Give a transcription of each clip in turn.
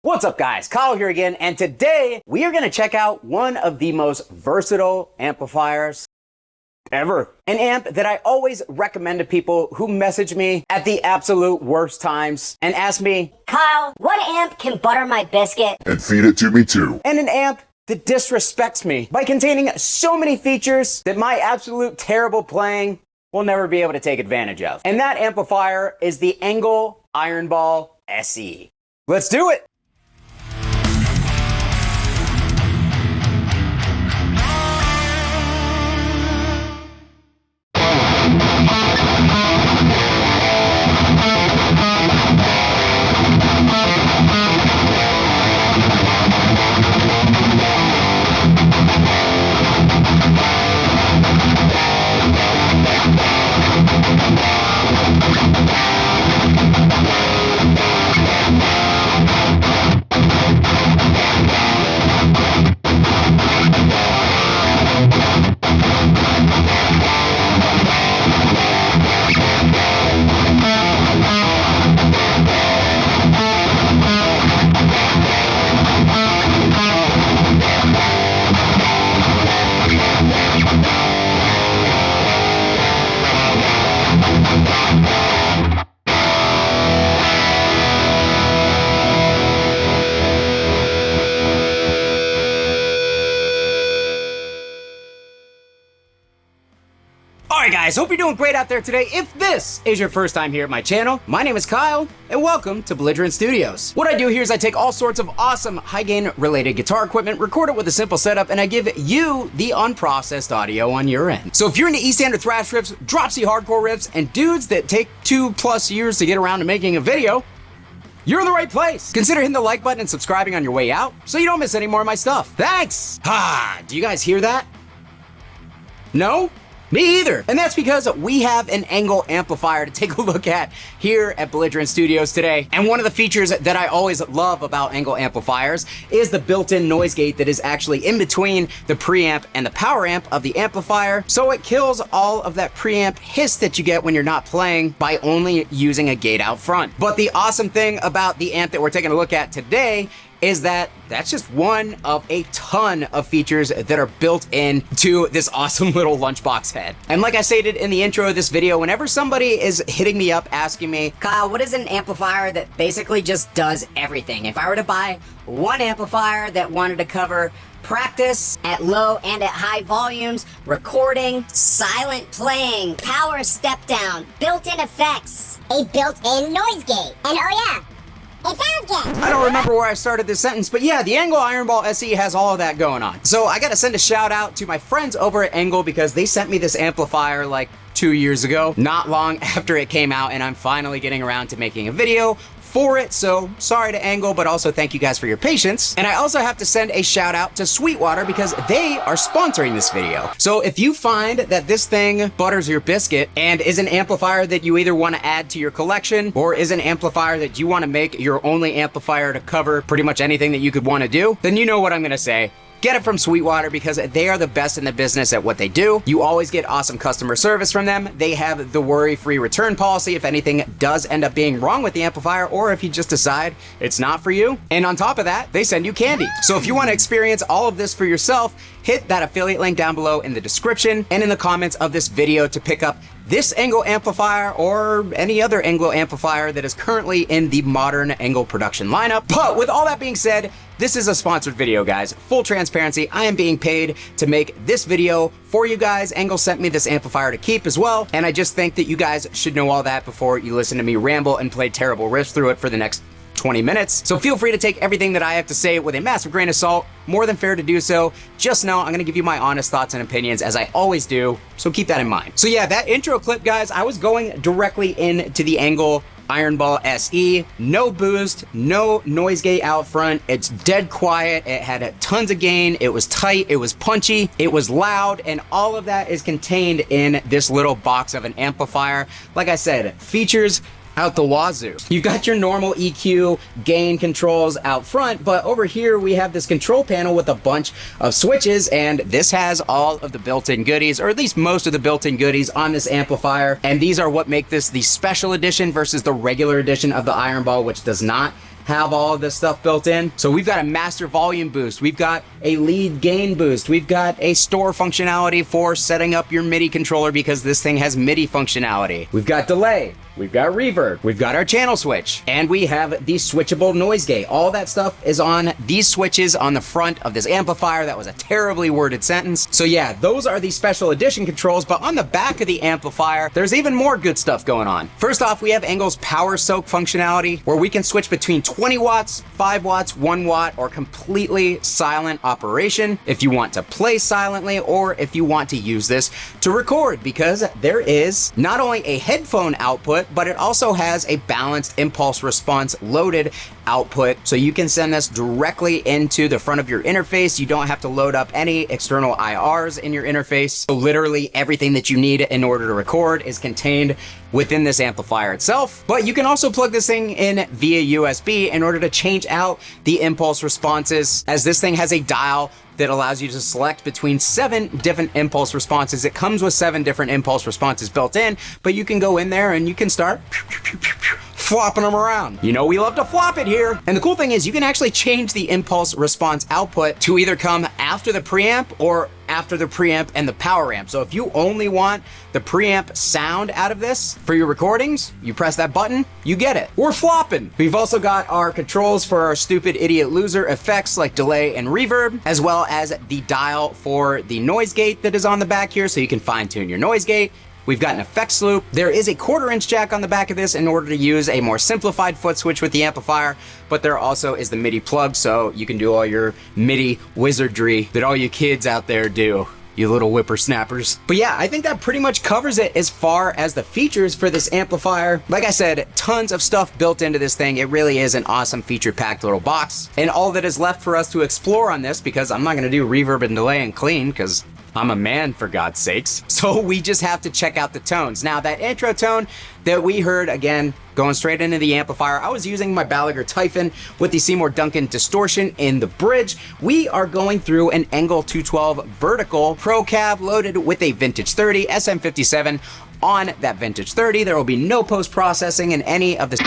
What's up guys, Kyle here again, and today we are gonna check out one of the most versatile amplifiers ever. An amp that I always recommend to people who message me at the absolute worst times and ask me, Kyle, what amp can butter my biscuit? And feed it to me too. And an amp that disrespects me by containing so many features that my absolute terrible playing will never be able to take advantage of. And that amplifier is the Engel Ironball SE. Let's do it! Alright guys, hope you're doing great out there today. If this is your first time here at my channel, my name is Kyle, and welcome to Belligerent Studios. What I do here is I take all sorts of awesome high-gain related guitar equipment, record it with a simple setup, and I give you the unprocessed audio on your end. So if you're into E-standard thrash riffs, drop C hardcore riffs, and dudes that take 2+ years to get around to making a video, you're in the right place. Consider hitting the like button and subscribing on your way out so you don't miss any more of my stuff. Thanks! Do you guys hear that? No? Me either. And that's because we have an Engel amplifier to take a look at here at Belligerent Studios today. And one of the features that I always love about Engel amplifiers is the built-in noise gate that is actually in between the preamp and the power amp of the amplifier. So it kills all of that preamp hiss that you get when you're not playing by only using a gate out front. But the awesome thing about the amp that we're taking a look at today is that that's just one of a ton of features that are built in to this awesome little lunchbox head. And like I stated in the intro of this video, whenever somebody is hitting me up asking me, Kyle, what is an amplifier that basically just does everything? If I were to buy one amplifier that wanted to cover practice at low and at high volumes, recording, silent playing, power step down, built-in effects, a built-in noise gate, and oh yeah, it sounds good. I don't remember where I started this sentence, but yeah, the Engel Ironball SE has all of that going on. So I gotta send a shout out to my friends over at Engel because they sent me this amplifier like 2 years ago, not long after it came out, and I'm finally getting around to making a video for it, so sorry to Engel, but also thank you guys for your patience. And I also have to send a shout out to Sweetwater because they are sponsoring this video. So if you find that this thing butters your biscuit and is an amplifier that you either want to add to your collection or is an amplifier that you want to make your only amplifier to cover pretty much anything that you could want to do, then you know what I'm gonna say. Get it from Sweetwater because they are the best in the business at what they do. You always get awesome customer service from them. They have the worry-free return policy if anything does end up being wrong with the amplifier or if you just decide it's not for you. And on top of that, they send you candy. So if you want to experience all of this for yourself, hit that affiliate link down below in the description and in the comments of this video to pick up this Engel amplifier or any other Engel amplifier that is currently in the modern Engel production lineup. But with all that being said, this is a sponsored video, guys. Full transparency, I am being paid to make this video for you guys. Engel sent me this amplifier to keep as well, and I just think that you guys should know all that before you listen to me ramble and play terrible riffs through it for the next 20 minutes. So feel free to take everything that I have to say with a massive grain of salt. More than fair to do so. Just know I'm gonna give you my honest thoughts and opinions as I always do, so keep that in mind. So yeah, that intro clip, guys, I was going directly into the Engel Ironball SE, no boost, no noise gate out front. It's dead quiet. It had tons of gain. It was tight. It was punchy. It was loud, and all of that is contained in this little box of an amplifier. Like I said, features out the wazoo. You've got your normal EQ gain controls out front, but over here we have this control panel with a bunch of switches, and this has all of the built-in goodies, or at least most of the built-in goodies on this amplifier, and these are what make this the special edition versus the regular edition of the Ironball, which does not have all of this stuff built in. So we've got a master volume boost. We've got a lead gain boost. We've got a store functionality for setting up your MIDI controller because this thing has MIDI functionality. We've got delay. We've got reverb, we've got our channel switch, and we have the switchable noise gate. All that stuff is on these switches on the front of this amplifier. That was a terribly worded sentence. So yeah, those are the special edition controls, but on the back of the amplifier, there's even more good stuff going on. First off, we have Engle's power soak functionality, where we can switch between 20 watts, 5 watts, 1 watt, or completely silent operation if you want to play silently, or if you want to use this to record, because there is not only a headphone output, but it also has a balanced impulse response loaded output, so you can send this directly into the front of your interface. You don't have to load up any external IRs in your interface. So literally everything that you need in order to record is contained within this amplifier itself. But you can also plug this thing in via USB in order to change out the impulse responses, as this thing has a dial that allows you to select between 7 different impulse responses. It comes with 7 different impulse responses built in, but you can go in there and you can start flopping them around. You know, we love to flop it here. And the cool thing is you can actually change the impulse response output to either come after the preamp or after the preamp and the power amp. So if you only want the preamp sound out of this for your recordings, you press that button, you get it. We're flopping. We've also got our controls for our stupid idiot loser effects like delay and reverb, as well as the dial for the noise gate that is on the back here, so you can fine tune your noise gate. We've got an effects loop. There is a 1/4-inch jack on the back of this in order to use a more simplified foot switch with the amplifier, but there also is the MIDI plug, so you can do all your MIDI wizardry that all you kids out there do, you little whippersnappers. But yeah, I think that pretty much covers it as far as the features for this amplifier. Like I said, tons of stuff built into this thing. It really is an awesome feature-packed little box. And all that is left for us to explore on this, because I'm not gonna do reverb and delay and clean, because I'm a man, for God's sakes. So we just have to check out the tones. Now, that intro tone that we heard, again, going straight into the amplifier, I was using my Balaguer Typhon with the Seymour Duncan distortion in the bridge. We are going through an Engel 212 vertical Pro Cab loaded with a Vintage 30 SM57 on that Vintage 30. There will be no post-processing in any of the...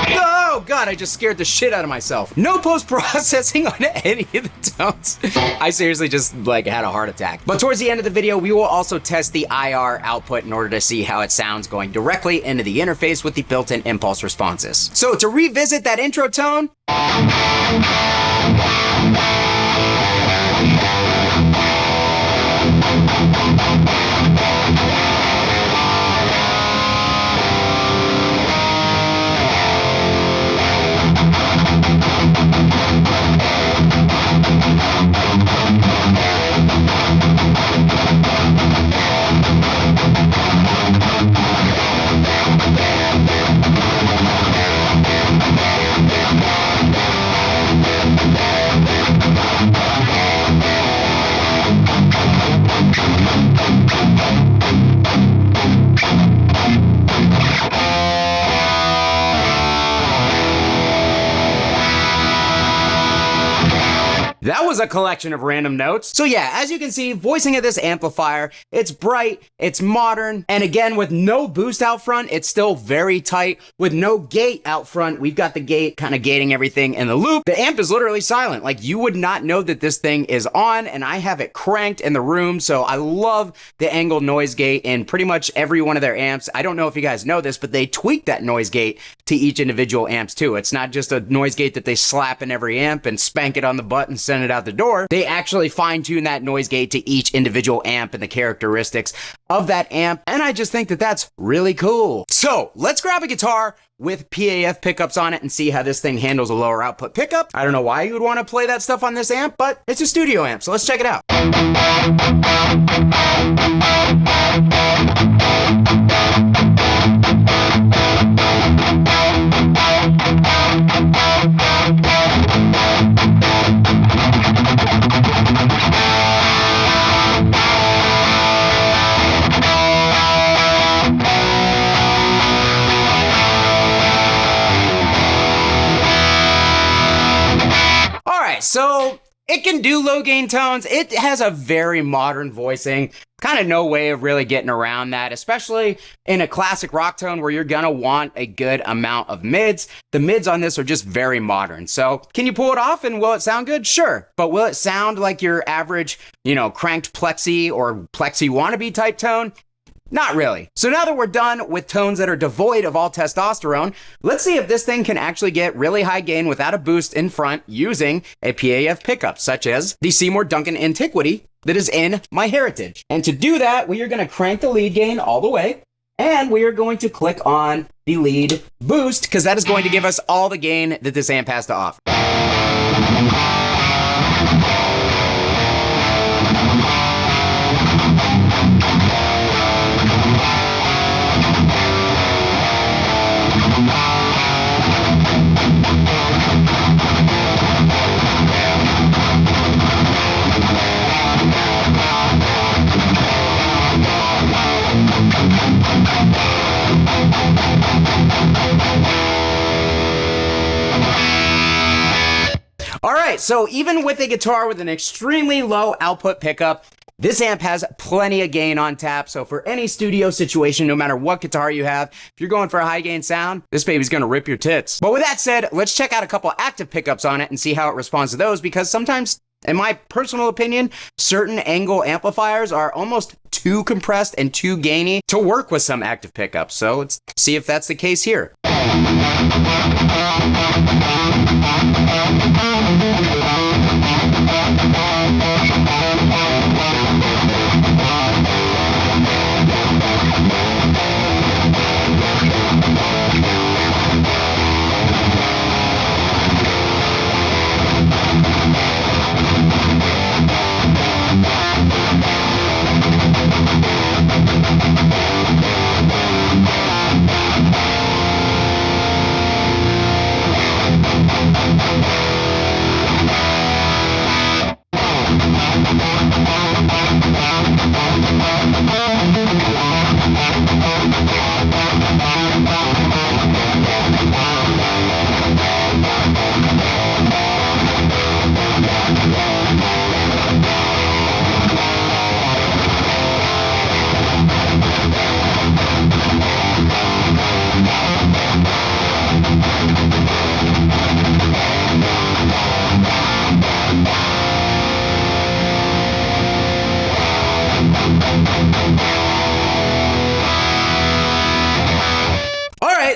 Oh God, I just scared the shit out of myself. No post-processing on any of the tones. I seriously just had a heart attack. But towards the end of the video, we will also test the IR output in order to see how it sounds going directly into the interface with the built-in impulse responses. So to revisit that intro tone, that was a collection of random notes. So yeah, as you can see, voicing of this amplifier, it's bright, it's modern, and again, with no boost out front, it's still very tight. With no gate out front, we've got the gate kind of gating everything in the loop. The amp is literally silent. Like, you would not know that this thing is on, and I have it cranked in the room, so I love the Engel noise gate in pretty much every one of their amps. I don't know if you guys know this, but they tweak that noise gate to each individual amps too. It's not just a noise gate that they slap in every amp and spank it on the butt and send it out the door. They actually fine tune that noise gate to each individual amp and the characteristics of that amp. And I just think that that's really cool. So let's grab a guitar with PAF pickups on it and see how this thing handles a lower output pickup. I don't know why you would want to play that stuff on this amp, but it's a studio amp, so let's check it out. So It can do low gain tones. It has a very modern voicing. Kind of no way of really getting around that, especially in a classic rock tone where you're gonna want a good amount of mids. The mids on this are just very modern. So can you pull it off and will it sound good? Sure. But will it sound like your average, cranked plexi or plexi wannabe type tone? Not really. So now that we're done with tones that are devoid of all testosterone, let's see if this thing can actually get really high gain without a boost in front using a PAF pickup, such as the Seymour Duncan Antiquity that is in my Heritage. And to do that, we are going to crank the lead gain all the way, and we are going to click on the lead boost, because that is going to give us all the gain that this amp has to offer. Alright, so even with a guitar with an extremely low output pickup, this amp has plenty of gain on tap. So for any studio situation, no matter what guitar you have, if you're going for a high gain sound, this baby's gonna rip your tits. But with that said, let's check out a couple active pickups on it and see how it responds to those, because sometimes, in my personal opinion, certain angle amplifiers are almost too compressed and too gainy to work with some active pickups. So let's see if that's the case here.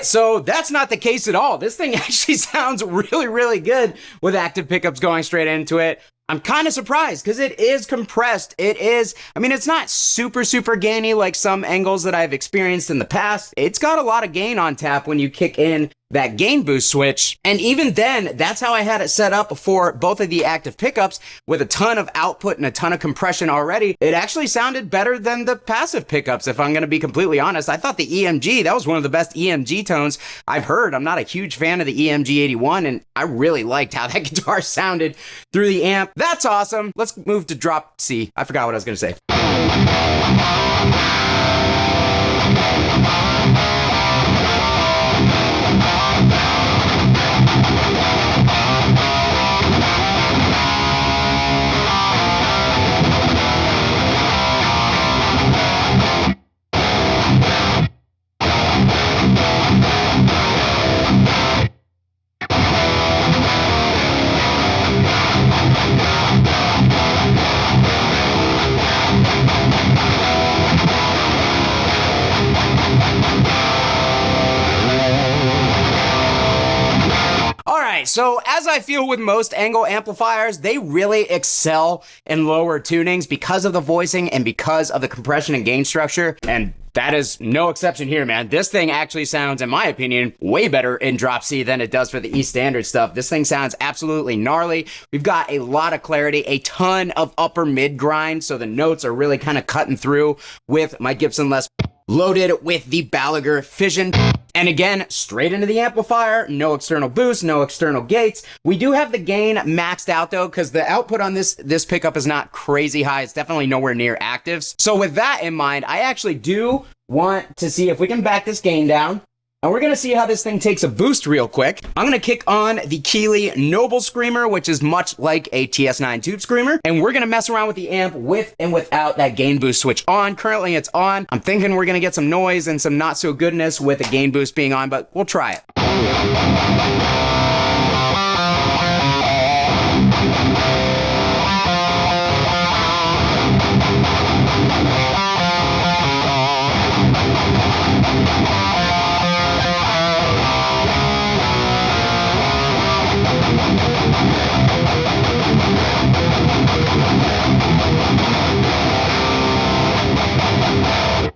So that's not the case at all. This thing actually sounds really, really good with active pickups going straight into it. I'm kind of surprised because it is compressed. It's not super, super gainy like some angles that I've experienced in the past. It's got a lot of gain on tap when you kick in that gain boost switch. And even then, that's how I had it set up for both of the active pickups with a ton of output and a ton of compression already. It actually sounded better than the passive pickups, if I'm going to be completely honest. I thought the EMG, that was one of the best EMG tones I've heard. I'm not a huge fan of the EMG 81, and I really liked how that guitar sounded through the amp. That's awesome. Let's move to drop C. I forgot what I was going to say. So as I feel with most angle amplifiers, they really excel in lower tunings because of the voicing and because of the compression and gain structure. And that is no exception here, man. This thing actually sounds, in my opinion, way better in drop C than it does for the E standard stuff. This thing sounds absolutely gnarly. We've got a lot of clarity, a ton of upper mid grind, so the notes are really kind of cutting through with my Gibson Les loaded with the Balaguer Fission. And again, straight into the amplifier, no external boost, no external gates. We do have the gain maxed out though, because the output on this pickup is not crazy high. It's definitely nowhere near actives. So with that in mind, I actually do want to see if we can back this gain down And we're gonna see how this thing takes a boost real quick. I'm gonna kick on the Keeley Noble Screamer, which is much like a TS9 Tube Screamer. And we're gonna mess around with the amp with and without that gain boost switch on. Currently it's on. I'm thinking we're gonna get some noise and some not so goodness with the gain boost being on, but we'll try it.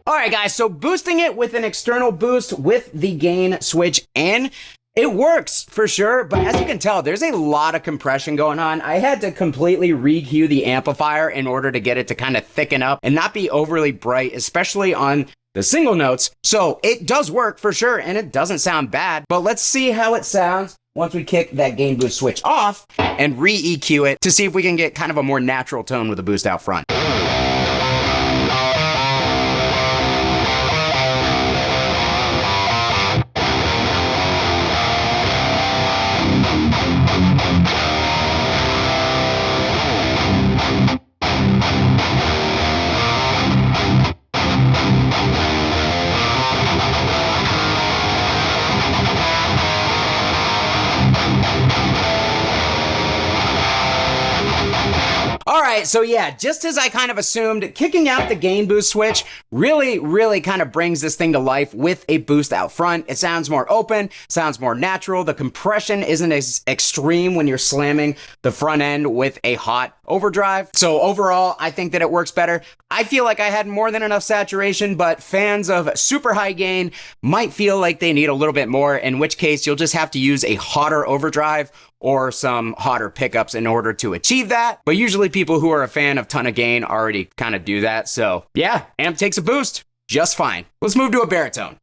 Alright guys, so boosting it with an external boost with the gain switch in, it works for sure, but as you can tell, there's a lot of compression going on. I had to completely re-cue the amplifier in order to get it to kind of thicken up and not be overly bright, especially on the single notes. So it does work for sure, and it doesn't sound bad, but let's see how it sounds once we kick that gain boost switch off and re-EQ it to see if we can get kind of a more natural tone with the boost out front. Alright, so yeah, just as I kind of assumed, kicking out the gain boost switch really kind of brings this thing to life with a boost out front. It sounds more open, sounds more natural. The compression isn't as extreme when you're slamming the front end with a hot overdrive. So overall, I think that it works better. I feel like I had more than enough saturation, but fans of super high gain might feel like they need a little bit more, in which case you'll just have to use a hotter overdrive or some hotter pickups in order to achieve that. But usually people who are a fan of ton of gain already kind of do that. So yeah, amp takes a boost just fine. Let's move to a baritone.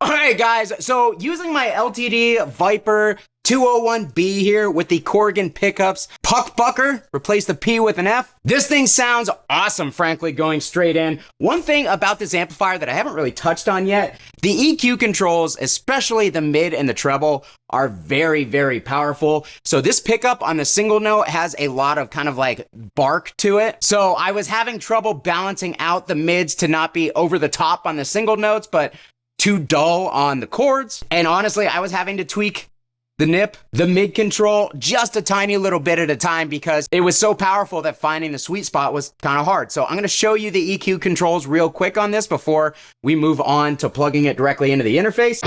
Alright guys, so using my LTD Viper 201B here with the Corrigan pickups, Puck Bucker, replace the P with an F. This thing sounds awesome, frankly, going straight in. One thing about this amplifier that I haven't really touched on yet, the EQ controls, especially the mid and the treble, are very powerful. So this pickup on the single note has a lot of kind of like bark to it. So I was having trouble balancing out the mids to not be over the top on the single notes, but too dull on the chords. And honestly, I was having to tweak the nip, the mid control, just a tiny little bit at a time because it was so powerful that finding the sweet spot was kind of hard. So I'm gonna show you the EQ controls real quick on this before we move on to plugging it directly into the interface.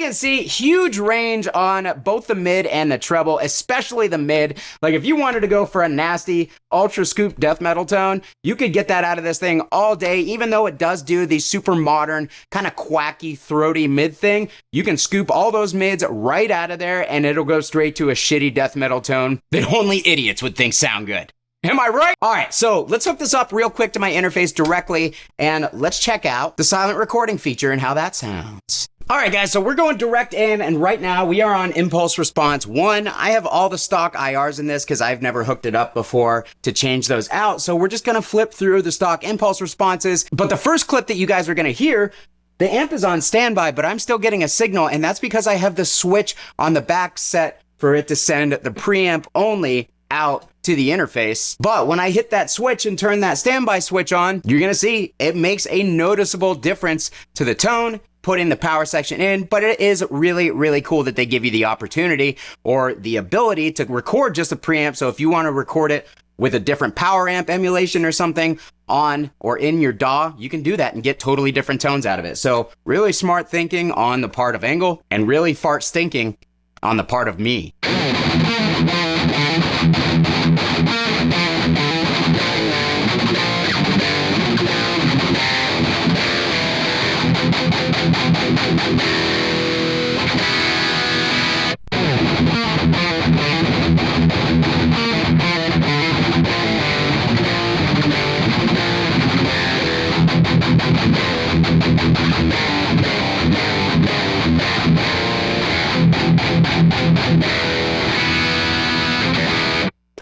can see, huge range on both the mid and the treble, especially the mid. Like if you wanted to go for a nasty ultra scoop death metal tone, you could get that out of this thing all day. Even though it does do the super modern, kind of quacky, throaty mid thing, you can scoop all those mids right out of there and it'll go straight to a shitty death metal tone that only idiots would think sound good. Am I right? All right, so let's hook this up real quick to my interface directly and let's check out the silent recording feature and how that sounds. All right, guys, so we're going direct in, and right now we are on impulse response 1. I have all the stock IRs in this because I've never hooked it up before to change those out. So we're just gonna flip through the stock impulse responses. But the first clip that you guys are gonna hear, the amp is on standby, but I'm still getting a signal, and that's because I have the switch on the back set for it to send the preamp only out to the interface. But when I hit that switch and turn that standby switch on, you're gonna see it makes a noticeable difference to the tone, putting the power section in. But it is really, really cool that they give you the opportunity or the ability to record just a preamp. So if you want to record it with a different power amp emulation or something on or in your DAW, you can do that and get totally different tones out of it. So really smart thinking on the part of Angle and really fart stinking on the part of me.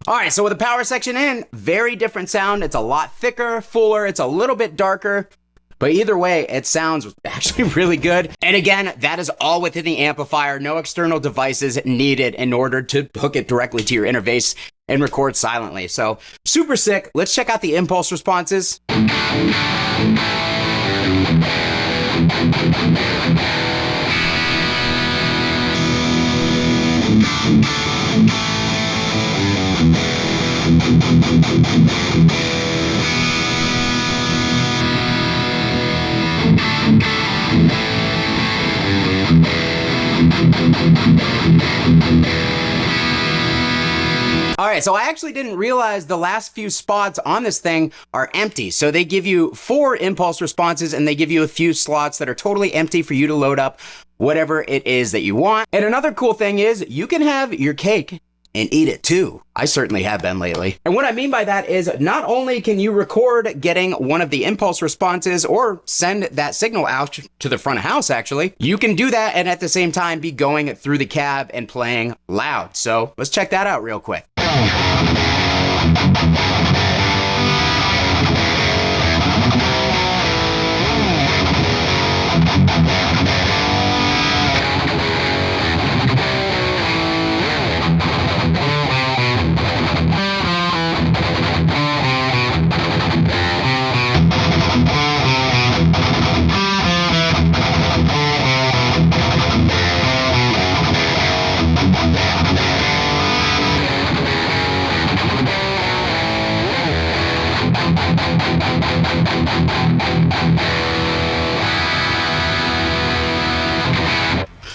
All right, so with the power section in, very different sound. It's a lot thicker, fuller, it's a little bit darker, but either way, it sounds actually really good. And again, that is all within the amplifier. No external devices needed in order to hook it directly to your interface and record silently. So super sick. Let's check out the impulse responses. All right, so I actually didn't realize the last few spots on this thing are empty. So they give you 4 impulse responses and they give you a few slots that are totally empty for you to load up whatever it is that you want. And another cool thing is you can have your cake and eat it too. I certainly have been lately. And what I mean by that is not only can you record getting one of the impulse responses or send that signal out to the front of house actually, you can do that and at the same time be going through the cab and playing loud. So let's check that out real quick.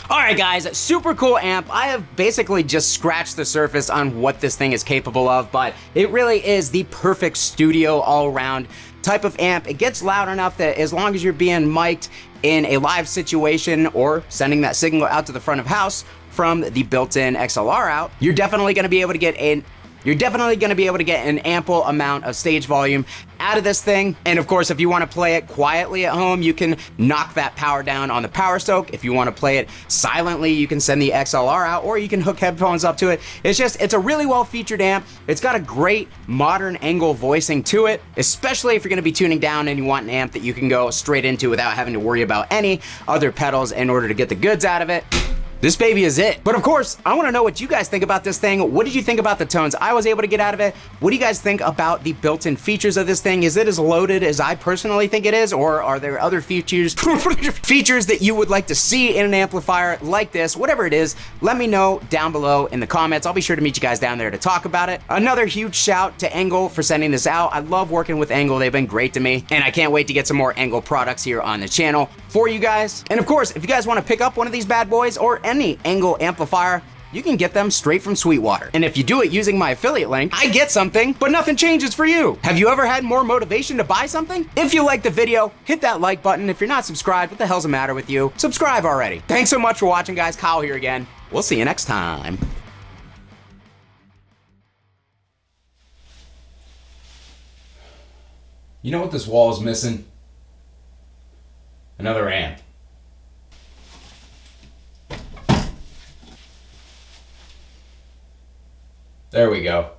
Alright guys, super cool amp. I have basically just scratched the surface on what this thing is capable of, but it really is the perfect studio all-around type of amp. It gets loud enough that as long as you're being mic'd in a live situation or sending that signal out to the front of house from the built-in XLR out, you're definitely going to be able to get an ample amount of stage volume out of this thing. And of course, if you want to play it quietly at home, you can knock that power down on the power soak. If you want to play it silently, you can send the XLR out or you can hook headphones up to it. It's a really well featured amp. It's got a great modern Angle voicing to it, especially if you're going to be tuning down and you want an amp that you can go straight into without having to worry about any other pedals in order to get the goods out of it. This baby is it. But of course, I wanna know what you guys think about this thing. What did you think about the tones I was able to get out of it? What do you guys think about the built-in features of this thing? Is it as loaded as I personally think it is, or are there other features that you would like to see in an amplifier like this? Whatever it is, let me know down below in the comments. I'll be sure to meet you guys down there to talk about it. Another huge shout to Angle for sending this out. I love working with Angle. They've been great to me, and I can't wait to get some more Angle products here on the channel for you guys. And of course, if you guys wanna pick up one of these bad boys or any Angle amplifier, you can get them straight from Sweetwater. And if you do it using my affiliate link, I get something, but nothing changes for you. Have you ever had more motivation to buy something? If you liked the video, hit that like button. If you're not subscribed, what the hell's the matter with you? Subscribe already. Thanks so much for watching, guys. Kyle here again. We'll see you next time. You know what this wall is missing? Another amp. There we go.